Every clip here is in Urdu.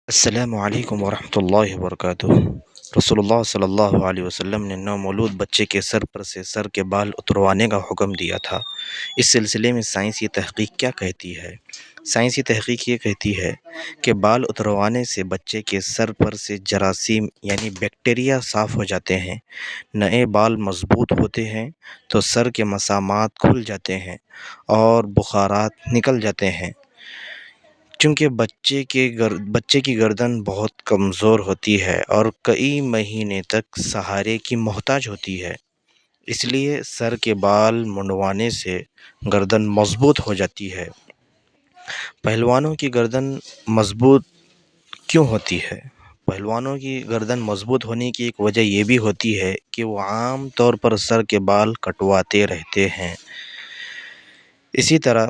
السلام علیکم ورحمۃ اللہ وبرکاتہ۔ رسول اللہ صلی اللہ علیہ وسلم نے نومولود بچے کے سر پر سے سر کے بال اتروانے کا حکم دیا تھا۔ اس سلسلے میں سائنسی تحقیق کیا کہتی ہے؟ سائنسی تحقیق یہ کہتی ہے کہ بال اتروانے سے بچے کے سر پر سے جراثیم یعنی بیکٹیریا صاف ہو جاتے ہیں، نئے بال مضبوط ہوتے ہیں، تو سر کے مسامات کھل جاتے ہیں اور بخارات نکل جاتے ہیں۔ چونکہ بچے کی گردن بہت کمزور ہوتی ہے اور کئی مہینے تک سہارے کی محتاج ہوتی ہے، اس لیے سر کے بال منڈوانے سے گردن مضبوط ہو جاتی ہے۔ پہلوانوں کی گردن مضبوط کیوں ہوتی ہے؟ پہلوانوں کی گردن مضبوط ہونے کی ایک وجہ یہ بھی ہوتی ہے کہ وہ عام طور پر سر کے بال کٹواتے رہتے ہیں۔ اسی طرح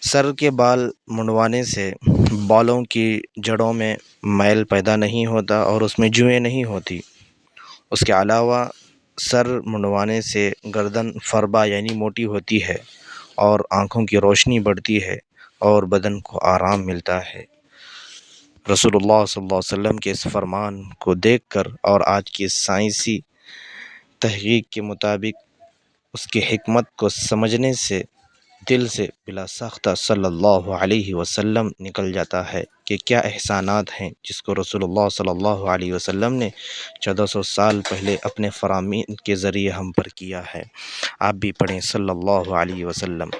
سر کے بال منڈوانے سے بالوں کی جڑوں میں میل پیدا نہیں ہوتا اور اس میں جوئیں نہیں ہوتی۔ اس کے علاوہ سر منڈوانے سے گردن فربا یعنی موٹی ہوتی ہے اور آنکھوں کی روشنی بڑھتی ہے اور بدن کو آرام ملتا ہے۔ رسول اللہ صلی اللہ علیہ وسلم کے اس فرمان کو دیکھ کر اور آج کی سائنسی تحقیق کے مطابق اس کی حکمت کو سمجھنے سے دل سے بلا ساختہ صلی اللہ علیہ وسلم نکل جاتا ہے کہ کیا احسانات ہیں جس کو رسول اللہ صلی اللہ علیہ وسلم نے 1400 سال پہلے اپنے فرامین کے ذریعے ہم پر کیا ہے۔ آپ بھی پڑھیں صلی اللہ علیہ وسلم۔